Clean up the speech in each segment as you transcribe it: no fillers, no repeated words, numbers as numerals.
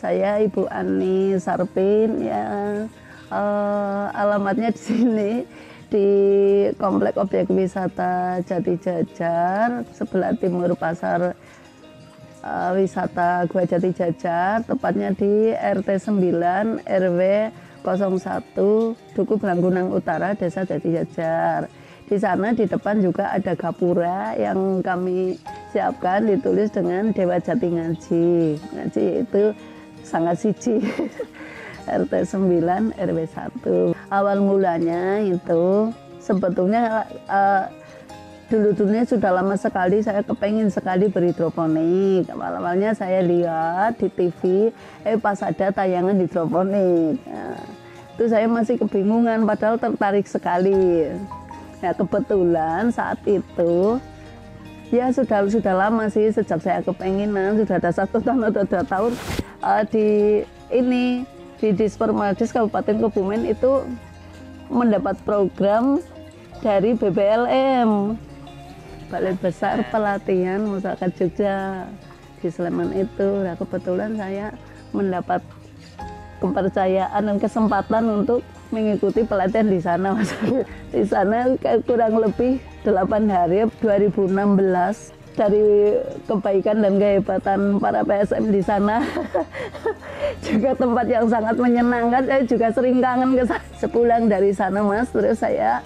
Saya Ibu Ani Sarpin ya. Alamatnya di sini di Komplek Objek Wisata Jati Jajar, sebelah timur Pasar Wisata Gua Jati Jajar, tepatnya di RT 9 RW 01 Duku Blangkunang Utara, Desa Jati Jajar. Di sana di depan juga ada gapura yang kami siapkan, ditulis dengan Dewa Jati Ngaji. Ngaji itu sangat siji. RT 9 RW 1. Awal mulanya itu sebetulnya dulu-dulunya sudah lama sekali saya kepengen sekali berhidroponik. Awalnya saya lihat di TV, pas ada tayangan hidroponik. Nah, itu saya masih kebingungan, padahal tertarik sekali. Nah, kebetulan saat itu ya sudah lama sih, sejak saya kepenginan, sudah ada 1 tahun atau 2 tahun di Dispermades Kabupaten Kebumen itu mendapat program dari BPLM, Balai Besar Pelatihan Masyarakat Jogja di Sleman itu. Nah, kebetulan saya mendapat kepercayaan dan kesempatan untuk mengikuti pelatihan di sana. Di sana kurang lebih 8 hari 2016. Dari kebaikan dan kehebatan para PSM di sana juga tempat yang sangat menyenangkan. Saya juga sering kangen ke sana. Sepulang dari sana Mas, terus saya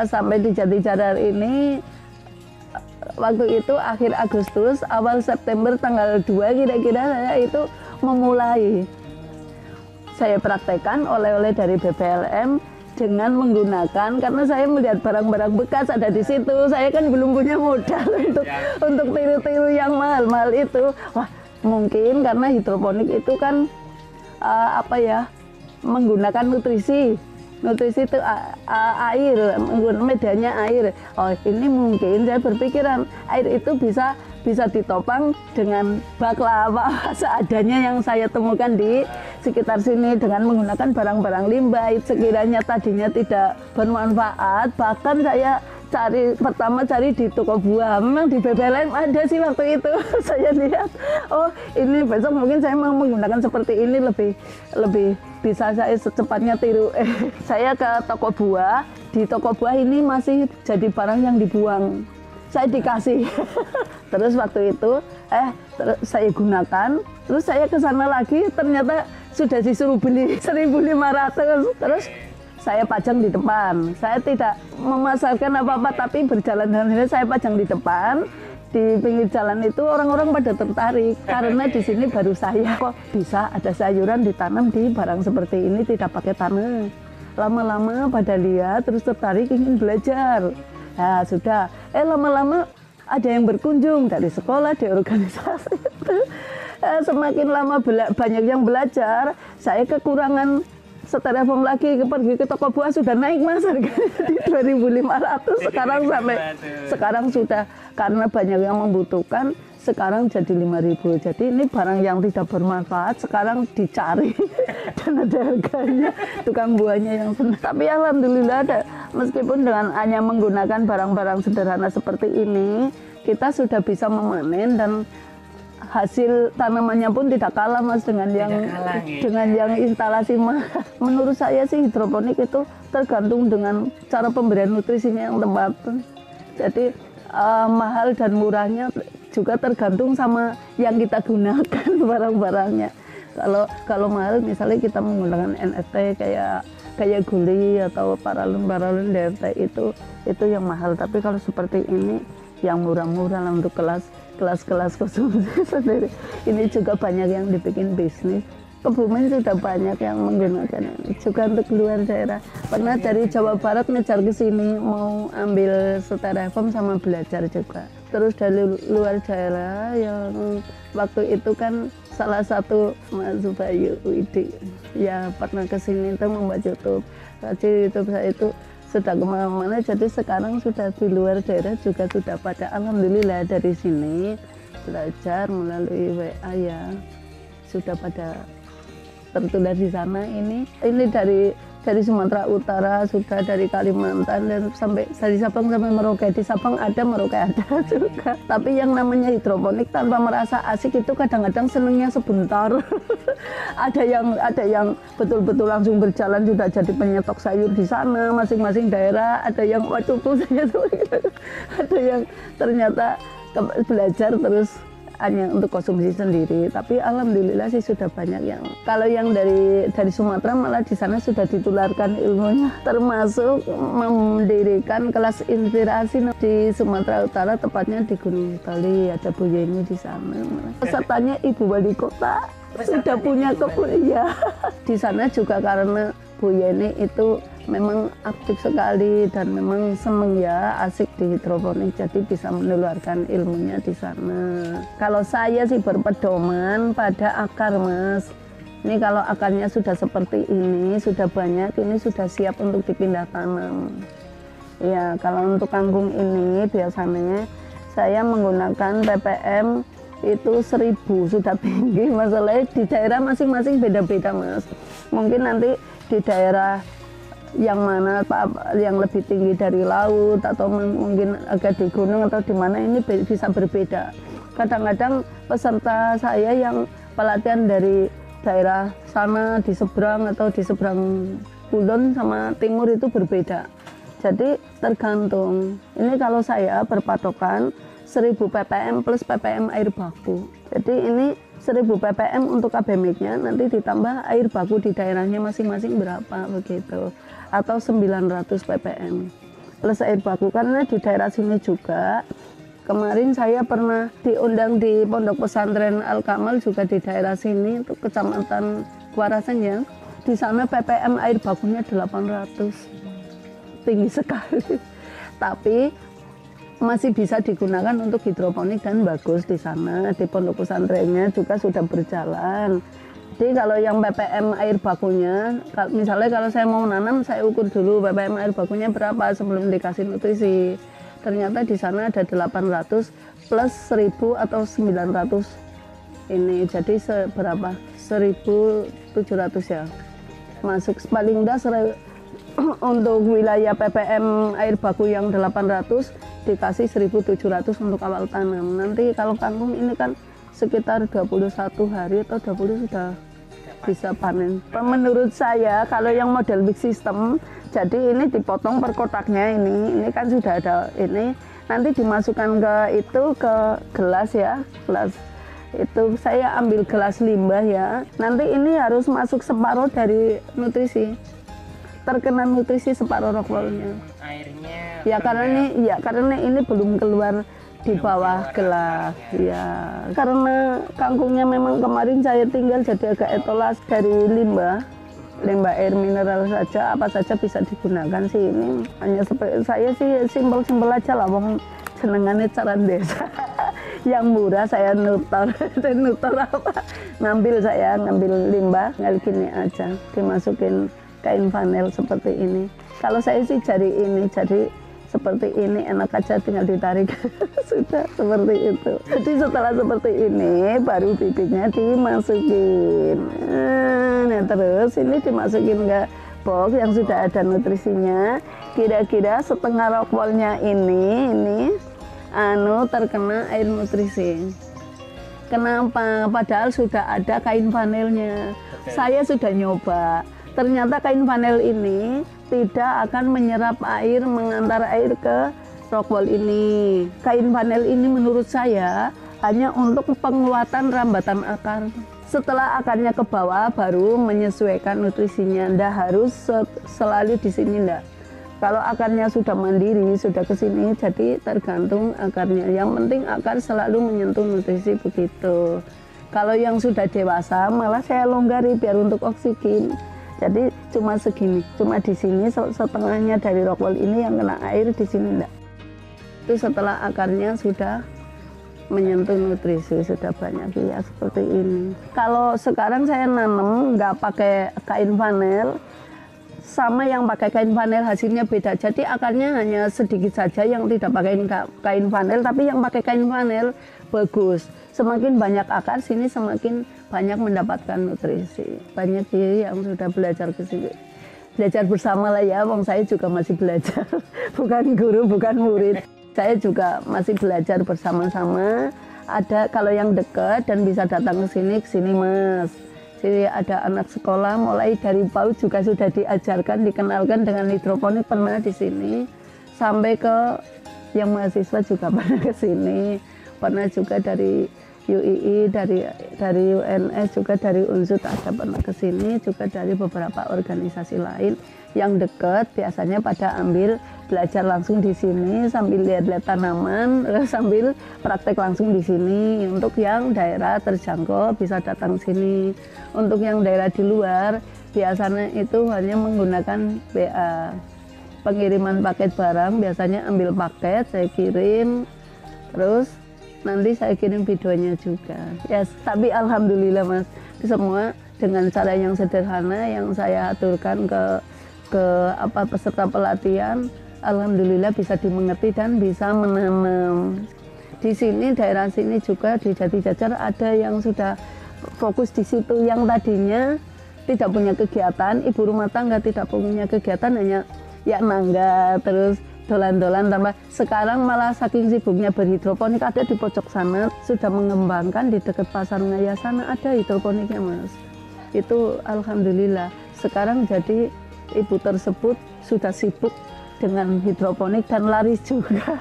sampai di Jati Jajar ini waktu itu akhir Agustus awal September tanggal 2 kira-kira saya itu memulai. Saya praktekkan oleh-oleh dari BPLM dengan menggunakan, karena saya melihat barang-barang bekas ada di situ. Saya kan belum punya modal untuk tiru-tiru yang mahal-mahal itu. Wah, mungkin karena hidroponik itu kan menggunakan nutrisi itu air, menggunakan medianya air. Oh, ini mungkin saya berpikiran air itu bisa ditopang dengan bak lava seadanya yang saya temukan di sekitar sini dengan menggunakan barang-barang limbah. Sekiranya tadinya tidak bermanfaat, bahkan saya pertama cari di toko buah. Memang di BPLM ada sih waktu itu. Saya lihat, oh ini besok mungkin saya mau menggunakan seperti ini, lebih bisa saya secepatnya tiru. Saya ke toko buah, di toko buah ini masih jadi barang yang dibuang. Saya dikasih. Terus waktu itu saya gunakan, terus saya ke sana lagi, ternyata sudah disuruh beli 1.500. Terus saya pajang di depan. Saya tidak memasarkan apa-apa, tapi berjalan dengan ini saya pajang di depan. Di pinggir jalan itu orang-orang pada tertarik karena di sini baru saya, kok bisa ada sayuran ditanam di barang seperti ini tidak pakai tanah. Lama-lama pada lihat terus tertarik ingin belajar. Nah, sudah lama-lama ada yang berkunjung dari sekolah, dari organisasi itu. Semakin lama banyak yang belajar, saya kekurangan styrofoam lagi, pergi ke toko buah sudah naik Mas harganya di 2.500 sekarang sudah, karena banyak yang membutuhkan, sekarang jadi 5.000. Jadi ini barang yang tidak bermanfaat sekarang dicari dan ada harganya, tukang buahnya yang senang. Tapi alhamdulillah meskipun dengan hanya menggunakan barang-barang sederhana seperti ini, kita sudah bisa memanen dan hasil tanamannya pun tidak kalah Mas dengan yang instalasi mahal. Menurut saya sih hidroponik itu tergantung dengan cara pemberian nutrisinya yang tepat. Jadi mahal dan murahnya juga tergantung sama yang kita gunakan barang-barangnya. Kalau mahal misalnya kita menggunakan NFT kayak guli atau paralon DRT itu yang mahal. Tapi kalau seperti ini yang murah-murah lah untuk kelas konsumsi sendiri. Ini juga banyak yang dibikin bisnis. Kebumen sudah banyak yang menggunakan ini. Juga untuk luar daerah. Pernah dari Jawa Barat ngejar ke sini mau ambil styrofoam sama belajar juga. Terus dari luar daerah yang waktu itu kan salah satu Mas Bayu Widi ya pernah ke sini itu membuat YouTube. Jadi YouTube saya itu sudah kemana-mana, jadi sekarang sudah di luar daerah juga sudah pada alhamdulillah dari sini belajar melalui WA ya sudah pada tertular di sana. Ini dari dari Sumatera Utara, sudah dari Kalimantan, dan sampai dari Sabang sampai Merauke. Di Sabang ada, Merauke ada juga. Tapi yang namanya hidroponik tanpa merasa asik itu kadang-kadang senengnya sebentar. ada yang betul-betul langsung berjalan sudah jadi penyetok sayur di sana, masing-masing daerah. Ada yang waduh saya tuh, ada yang ternyata belajar terus hanya untuk konsumsi sendiri, tapi alhamdulillah sih sudah banyak yang kalau yang dari Sumatera malah di sana sudah ditularkan ilmunya, termasuk mendirikan kelas inspirasi di Sumatera Utara, tepatnya di Gunung Tali. Ada Bu Yeni di sana, pesertanya Ibu Wali Kota sudah punya kebun ya. Di sana juga karena Bu Yeni itu memang aktif sekali dan memang seneng ya, asik di hidroponik, jadi bisa menularkan ilmunya di sana. Kalau saya sih berpedoman pada akar, Mas. Ini kalau akarnya sudah seperti ini, sudah banyak, ini sudah siap untuk dipindah tanam. Ya, kalau untuk kangkung ini biasanya saya menggunakan ppm itu 1000, sudah tinggi. Masalahnya di daerah masing-masing beda-beda, Mas. Mungkin nanti di daerah yang mana yang lebih tinggi dari laut atau mungkin agak di gunung atau di mana ini bisa berbeda. Kadang-kadang peserta saya yang pelatihan dari daerah sana di seberang atau di seberang kulon sama timur itu berbeda. Jadi tergantung. Ini kalau saya berpatokan 1000 ppm plus ppm air baku. Jadi ini 1000 ppm untuk kabemiknya, nanti ditambah air baku di daerahnya masing-masing berapa begitu. Atau 900 ppm plus air baku, karena di daerah sini juga kemarin saya pernah diundang di Pondok Pesantren Al Kamal juga di daerah sini untuk Kecamatan Kuarasan ya. Di sana ppm air bakunya 800, tinggi sekali. Tapi masih bisa digunakan untuk hidroponik dan bagus di sana. Di pondok pesantrennya juga sudah berjalan. Jadi kalau yang ppm air bakunya, misalnya kalau saya mau nanam, saya ukur dulu ppm air bakunya berapa sebelum dikasih nutrisi. Ternyata di sana ada 800 plus 1000 atau 900 ini. Jadi berapa? 1700 ya. Masuk paling enggak untuk wilayah ppm air baku yang 800 dikasih 1700 untuk awal tanam. Nanti kalau kangkung ini kan sekitar 21 hari atau 20 sudah bisa panen. Menurut saya kalau yang model big system, jadi ini dipotong per kotaknya ini kan sudah ada ini, nanti dimasukkan ke gelas ya, gelas itu saya ambil gelas limbah ya. Nanti ini harus masuk separuh dari nutrisi, terkena nutrisi separuh rockwoolnya. Airnya ya karena ini belum keluar di bawah gelas ya, karena kangkungnya memang kemarin saya tinggal jadi agak etolas dari limbah air mineral saja, apa saja bisa digunakan sih. Ini hanya seperti saya sih simpel aja lah, wong senengannya cara desa. Yang murah saya nutor apa, ngambil limbah kayak gini aja, dimasukin kain vanel seperti ini. Kalau saya sih jadi seperti ini enak aja, tinggal ditarik. Sudah seperti itu. Jadi setelah seperti ini baru bibitnya dimasukin. Nah terus ini dimasukin ke box yang sudah ada nutrisinya. Kira-kira setengah rockwoolnya ini terkena air nutrisi. Kenapa? Padahal sudah ada kain vanelnya. Saya sudah nyoba. Ternyata kain vanel ini tidak akan menyerap air, mengantar air ke rockwool ini. Kain vanel ini menurut saya hanya untuk penguatan rambatan akar. Setelah akarnya ke bawah baru menyesuaikan nutrisinya. Nggak harus selalu di sini, nggak. Kalau akarnya sudah mandiri, sudah ke sini, jadi tergantung akarnya. Yang penting akar selalu menyentuh nutrisi begitu. Kalau yang sudah dewasa malah saya longgari biar untuk oksigen. Jadi cuma segini, cuma di sini setengahnya dari rockwool ini yang kena air, di sini enggak. Itu setelah akarnya sudah menyentuh nutrisi, sudah banyak ya seperti ini. Kalau sekarang saya nanam nggak pakai kain vanel, sama yang pakai kain vanel hasilnya beda. Jadi akarnya hanya sedikit saja yang tidak pakai kain vanel, tapi yang pakai kain vanel bagus. Semakin banyak akar sini semakin banyak mendapatkan nutrisi. Banyak yang sudah belajar ke sini. belajar bersama lah ya, wong saya juga masih belajar, bukan guru, bukan murid. Saya juga masih belajar bersama-sama. Ada kalau yang dekat dan bisa datang ke sini Mas. Jadi ada anak sekolah mulai dari PAUD juga sudah diajarkan, dikenalkan dengan hidroponik pernah di sini. Sampai ke yang mahasiswa juga pernah ke sini. Pernah juga dari UII, dari UNS, juga dari UNSUD ada pernah ke sini, juga dari beberapa organisasi lain. Yang dekat biasanya pada ambil belajar langsung di sini sambil lihat-lihat tanaman, sambil praktek langsung di sini. Untuk yang daerah terjangkau bisa datang sini. Untuk yang daerah di luar biasanya itu hanya menggunakan WA. Pengiriman paket barang biasanya ambil paket, saya kirim, terus nanti saya kirim videonya juga. Ya, tapi alhamdulillah Mas, semua dengan cara yang sederhana yang saya aturkan ke peserta pelatihan, alhamdulillah bisa dimengerti dan bisa menanam. Di sini daerah sini juga di Jati Jajar ada yang sudah fokus di situ, yang tadinya tidak punya kegiatan, ibu rumah tangga tidak punya kegiatan, hanya ya nangga terus dolan-dolan tambah. Sekarang malah saking sibuknya berhidroponik, ada di pojok sana sudah mengembangkan di dekat pasar Ngaya sana ada hidroponiknya Mas. Itu alhamdulillah. Sekarang jadi ibu tersebut sudah sibuk dengan hidroponik dan laris juga.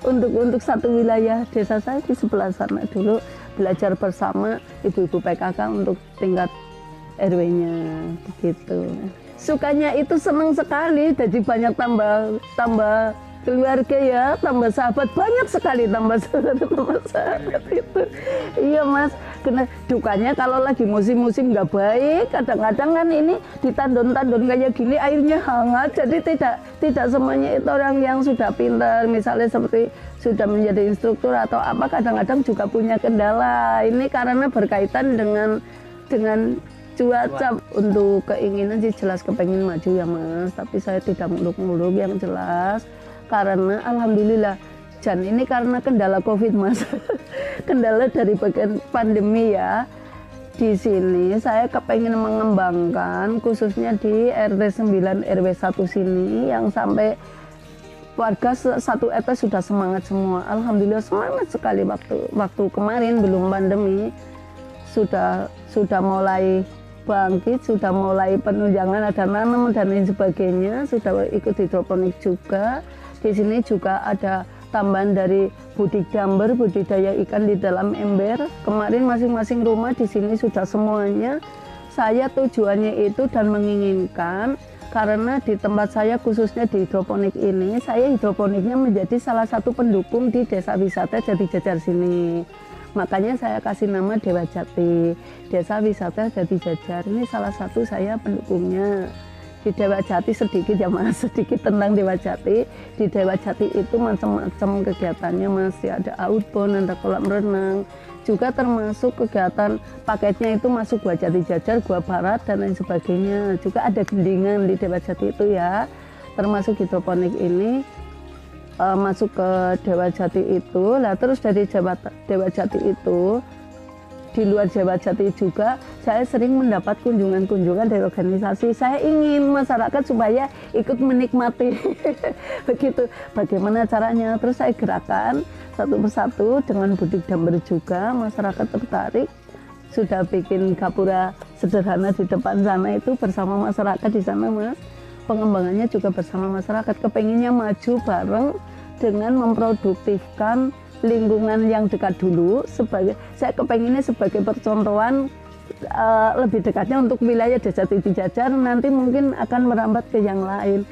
Untuk satu wilayah desa saya di sebelah sana dulu belajar bersama ibu-ibu PKK untuk tingkat RW-nya begitu. Sukanya itu senang sekali, jadi banyak tambah keluarga ya, tambah sahabat, banyak sekali tambah sahabat itu. Iya Mas, kena dukanya kalau lagi musim-musim nggak baik, kadang-kadang kan ini ditandon-tandon kayak gini airnya hangat, jadi tidak semuanya itu orang yang sudah pintar, misalnya seperti sudah menjadi instruktur atau apa, kadang-kadang juga punya kendala. Ini karena berkaitan dengan cuaca. Untuk keinginan sih jelas kepengen maju ya Mas, tapi saya tidak muluk-muluk, yang jelas karena alhamdulillah dan ini karena kendala COVID Mas. Kendala dari bagian pandemi ya. Di sini saya kepengen mengembangkan khususnya di RT 9 RW 1 sini yang sampai warga satu RT sudah semangat semua. Alhamdulillah semangat sekali waktu kemarin belum pandemi sudah mulai bangkit, sudah mulai penunjangan, ada nanam dan lain sebagainya, sudah ikut hidroponik juga. Di sini juga ada tambahan dari budidaya ikan di dalam ember. Kemarin masing-masing rumah di sini sudah semuanya. Saya tujuannya itu dan menginginkan karena di tempat saya khususnya di hidroponik ini, saya hidroponiknya menjadi salah satu pendukung di desa wisata Jati Jajar sini. Makanya saya kasih nama Dewa Jati, Desa Wisata Jati Jajar. Ini salah satu saya pendukungnya. Di Dewa Jati sedikit ya Mas, sedikit tentang Dewa Jati. Di Dewa Jati itu macam-macam kegiatannya Mas, ya, ada outbound, ada kolam renang, juga termasuk kegiatan paketnya itu masuk Gua Jati Jajar, Gua Barat dan lain sebagainya. Juga ada gendingan di Dewa Jati itu ya, termasuk hidroponik ini masuk ke Dewa Jati itu. Lah terus dari Dewa Jati itu di luar Dewa Jati juga saya sering mendapat kunjungan-kunjungan dari organisasi. Saya ingin masyarakat supaya ikut menikmati begitu. Bagaimana caranya? Terus saya gerakan satu persatu dengan budik damber juga, masyarakat tertarik. Sudah bikin gapura sederhana di depan sana itu bersama masyarakat di sana Mas. Pengembangannya juga bersama masyarakat, kepenginnya maju bareng dengan memproduktifkan lingkungan yang dekat dulu. Saya kepenginnya sebagai percontohan lebih dekatnya untuk wilayah Desa Jati Jajar, nanti mungkin akan merambat ke yang lain.